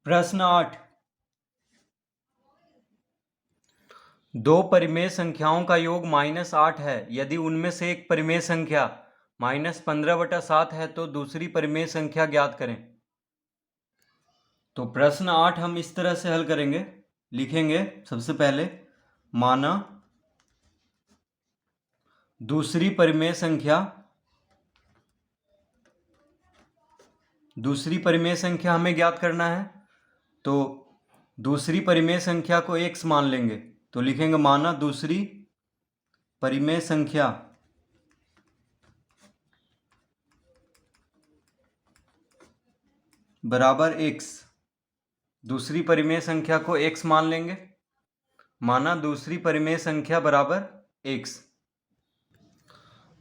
प्रश्न 8। दो परिमेय संख्याओं का योग -8 है। यदि उनमें से एक परिमेय संख्या -15/7 है तो दूसरी परिमेय संख्या ज्ञात करें। तो प्रश्न 8 हम इस तरह से हल करेंगे, लिखेंगे सबसे पहले माना दूसरी परिमेय संख्या हमें ज्ञात करना है। तो दूसरी परिमेय संख्या को x मान लेंगे, तो लिखेंगे माना दूसरी परिमेय संख्या बराबर x। दूसरी परिमेय संख्या को x मान लेंगे, माना दूसरी परिमेय संख्या बराबर x।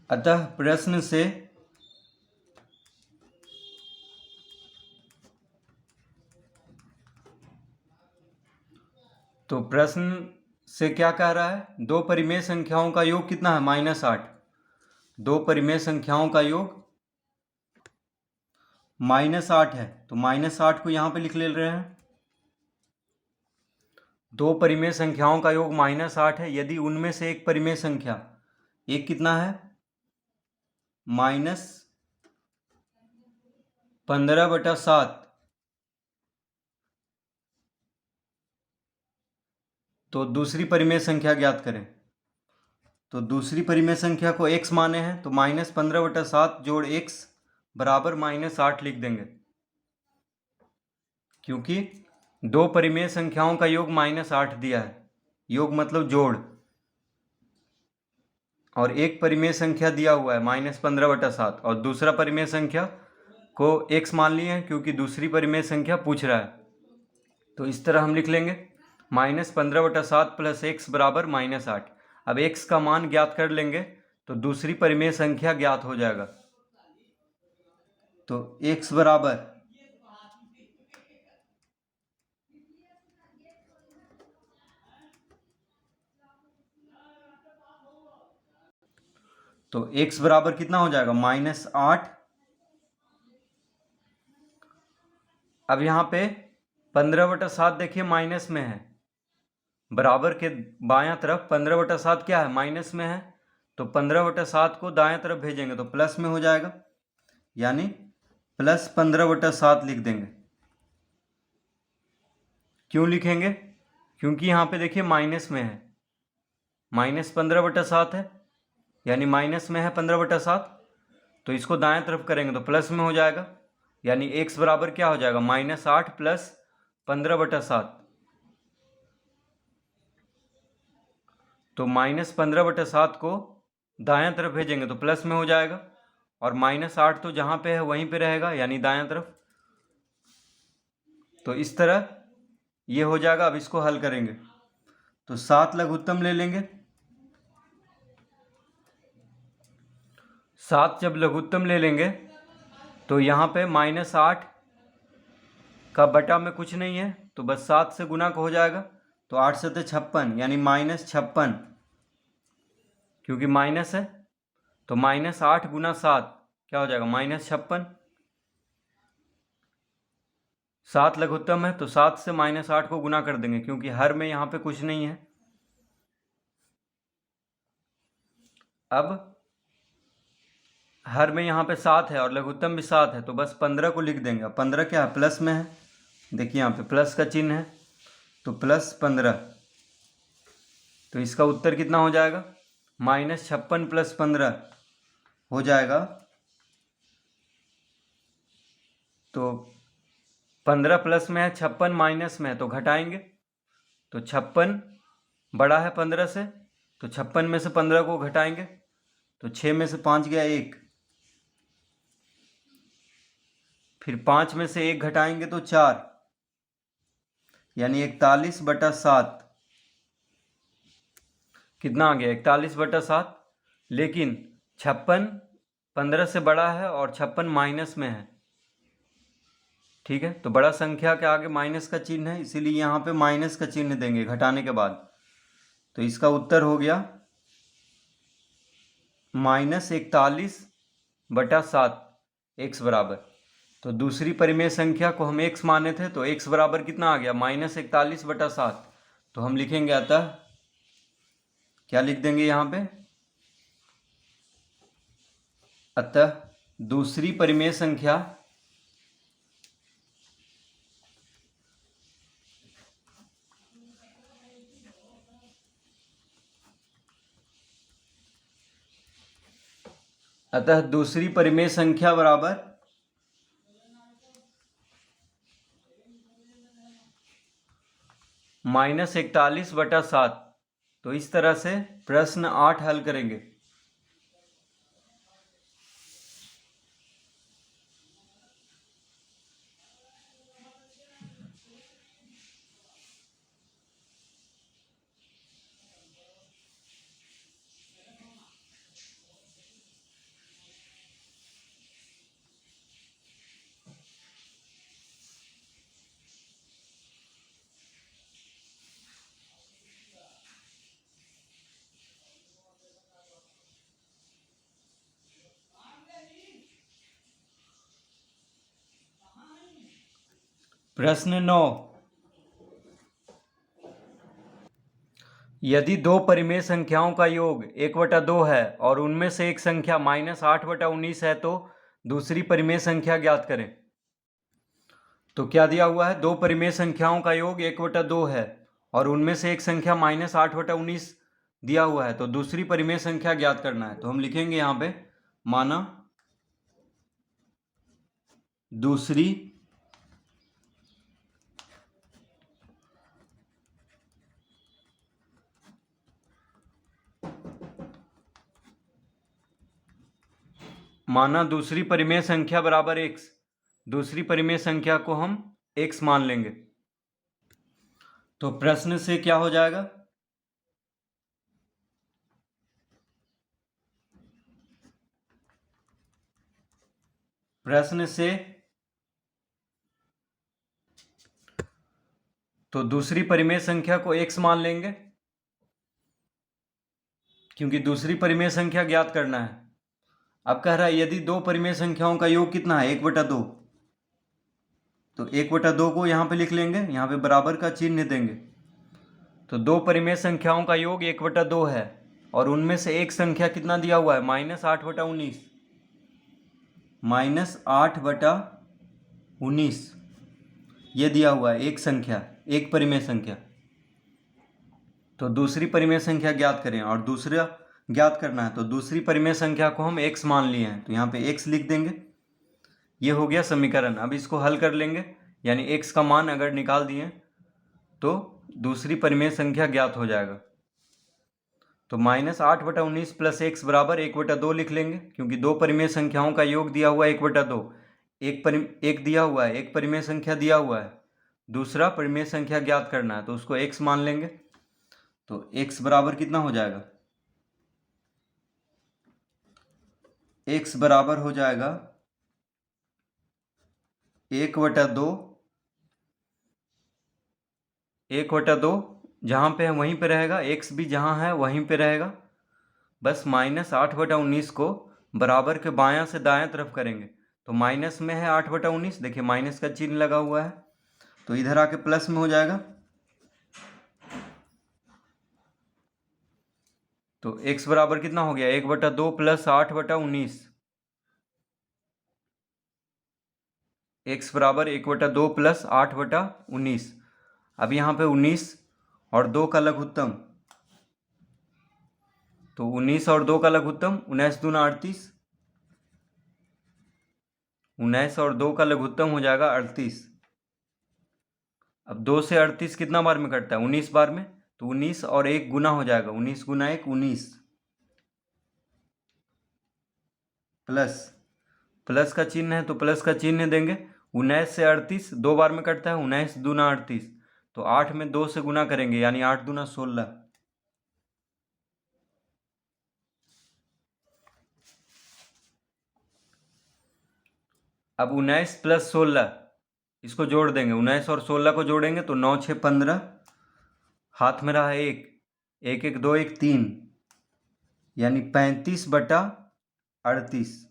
अतः प्रश्न से क्या कह रहा है, दो परिमेय संख्याओं का योग कितना है, -8। दो परिमेय संख्याओं का योग -8 है, तो -8 को यहां पे लिख ले रहे हैं। दो परिमेय संख्याओं का योग -8 है यदि उनमें से एक परिमेय संख्या, एक कितना है, -15/7। तो दूसरी परिमेय संख्या ज्ञात करें। तो दूसरी परिमेय संख्या को x माने हैं, तो -15/7 जोड़ x बराबर -8 लिख देंगे, क्योंकि दो परिमेय संख्याओं का योग -8 दिया है। योग मतलब जोड़, और एक परिमेय संख्या दिया हुआ है -15/7 और दूसरा परिमेय संख्या को x मान लिए हैं क्योंकि दूसरी परिमेय संख्या पूछ रहा है। तो इस तरह हम लिख लेंगे -15/7 प्लस x बराबर -8। अब x का मान ज्ञात कर लेंगे तो दूसरी परिमेय संख्या ज्ञात हो जाएगा। तो x बराबर कितना हो जाएगा, -8। अब यहाँ पे 15/7 देखिए माइनस में है, बराबर के बायां तरफ 15/7 क्या है, माइनस में है। तो 15/7 को दाएं तरफ भेजेंगे तो प्लस में हो जाएगा, यानी +15/7 लिख देंगे। क्यों लिखेंगे, क्योंकि यहाँ पे देखिए माइनस में है, -15/7 है, यानी माइनस में है 15/7। तो इसको दाएं तरफ करेंगे तो प्लस में हो जाएगा, यानी x बराबर क्या हो जाएगा, -8 प्लस 15/7। तो -15/7 को दाएं तरफ भेजेंगे तो प्लस में हो जाएगा, और -8 तो जहाँ पे है वहीं पे रहेगा, यानी दाएं तरफ। तो इस तरह ये हो जाएगा। अब इसको हल करेंगे तो 7 लघुत्तम ले लेंगे। 7 जब लघुत्तम ले लेंगे तो यहाँ पे -8 का बटा में कुछ नहीं है, तो बस 7 से गुना का हो जाएगा। तो 8 से 56, यानी -56, क्योंकि माइनस है तो -8 गुना 7 क्या हो जाएगा, -56। 7 लघुत्तम है तो 7 से -8 को गुना कर देंगे, क्योंकि हर में यहाँ पे कुछ नहीं है। अब हर में यहाँ पे 7 है और लघुत्तम भी 7 है, तो बस 15 को लिख देंगे। 15 क्या है, प्लस में है, देखिए यहाँ पे प्लस का चिन्ह है, तो +15। तो इसका उत्तर कितना हो जाएगा, -56 + 15 हो जाएगा। तो 15 प्लस में है, 56 माइनस में है, तो घटाएंगे। तो 56 बड़ा है 15 से, तो 56 में से 15 को घटाएंगे तो 6 में से 5 गया 1, फिर 5 में से 1 घटाएंगे तो 4, यानी 41/7 कितना आ गया, 41/7। लेकिन 56 15 से बड़ा है और 56 माइनस में है, ठीक है। तो बड़ा संख्या के आगे माइनस का चिन्ह है, इसीलिए यहाँ पे माइनस का चिन्ह देंगे घटाने के बाद। तो इसका उत्तर हो गया -41/7 x बराबर। तो दूसरी परिमेय संख्या को हम x माने थे, तो x बराबर कितना आ गया, -41/7। तो हम लिखेंगे अतः, क्या लिख देंगे यहाँ पे, अतः दूसरी परिमेय संख्या बराबर -41/7। तो इस तरह से प्रश्न 8 हल करेंगे। प्रश्न 9, यदि दो परिमेय संख्याओं का योग 1/2 है और उनमें से एक संख्या -8/19 है तो दूसरी परिमेय संख्या ज्ञात करें। तो क्या दिया हुआ है, दो परिमेय संख्याओं का योग 1/2 है और उनमें से एक संख्या -8/19 दिया हुआ है, तो दूसरी परिमेय संख्या ज्ञात करना है। तो हम लिखेंगे यहाँ पे, माना दूसरी परिमेय संख्या बराबर x। दूसरी परिमेय संख्या को हम x मान लेंगे। तो प्रश्न से क्या हो जाएगा, प्रश्न से तो दूसरी परिमेय संख्या को x मान लेंगे, क्योंकि दूसरी परिमेय संख्या ज्ञात करना है। अब कह रहा है यदि दो परिमेय संख्याओं का योग कितना है, 1/2। तो 1/2 को यहाँ पे लिख लेंगे, यहाँ पे बराबर का चिन्ह देंगे। तो दो परिमेय संख्याओं का योग 1/2 है और उनमें से एक संख्या कितना दिया हुआ है, -8/19। -8/19 ये दिया हुआ है, एक संख्या, एक परिमेय संख्या। तो दूसरी परिमेय संख्या ज्ञात करें और दूसरा ज्ञात करना है। तो दूसरी परिमेय संख्या को हम x मान लिए हैं, तो यहाँ पे x लिख देंगे। ये हो गया समीकरण। अब इसको हल कर लेंगे, यानी x का मान अगर निकाल दिए तो दूसरी परिमेय संख्या ज्ञात हो जाएगा। तो -8/19 प्लस x बराबर 1/2 लिख लेंगे, क्योंकि दो परिमेय संख्याओं का योग दिया हुआ है 1/2। एक दिया हुआ है, एक परिमेय संख्या दिया हुआ है, दूसरा परिमेय संख्या ज्ञात करना है, तो उसको x मान लेंगे। तो x बराबर कितना हो जाएगा, x बराबर हो जाएगा 1/2। 1/2 जहाँ पे है वहीं पे रहेगा, x भी जहाँ है वहीं पे रहेगा। बस -8/19 को बराबर के बायां से दायां तरफ करेंगे। तो माइनस में है 8/19, देखिए माइनस का चिन्ह लगा हुआ है, तो इधर आके प्लस में हो जाएगा। तो x बराबर कितना हो गया, 1/2 प्लस 8/19। x बराबर 1/2 प्लस 8/19। अब यहाँ पे 19 और 2 का लघुत्तम, तो 19 और 2 का लघुत्तम 19 दूना 38। 19 और 2 का लघुत्तम हो जाएगा 38। अब 2 से 38 कितना बार में कटता है, 19 बार में। तो 19 और 1 गुना हो जाएगा, 19 गुना 1 19, प्लस का चिन्ह है तो प्लस का चिन्ह देंगे। 19 से 38 2 बार में कटता है, 19 दूना 38। तो 8 में 2 से गुना करेंगे, यानी 8 दूना 16। अब 19 प्लस 16 इसको जोड़ देंगे, 19 और 16 को जोड़ेंगे तो 9 6 15, हाथ में रहा 1, 1 1 2 1 3, यानी 35/38।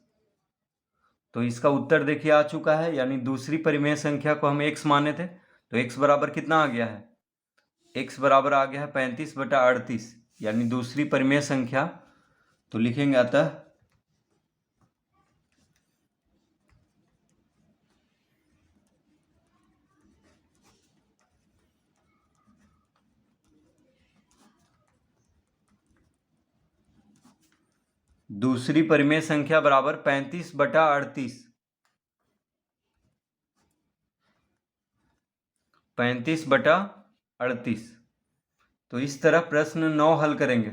तो इसका उत्तर देखिए आ चुका है, यानी दूसरी परिमेय संख्या को हम x माने थे, तो x बराबर कितना आ गया है, x बराबर आ गया है 35/38, यानी दूसरी परिमेय संख्या। तो लिखेंगे अतः दूसरी परिमेय संख्या बराबर 35/38। 35/38। तो इस तरह प्रश्न 9 हल करेंगे।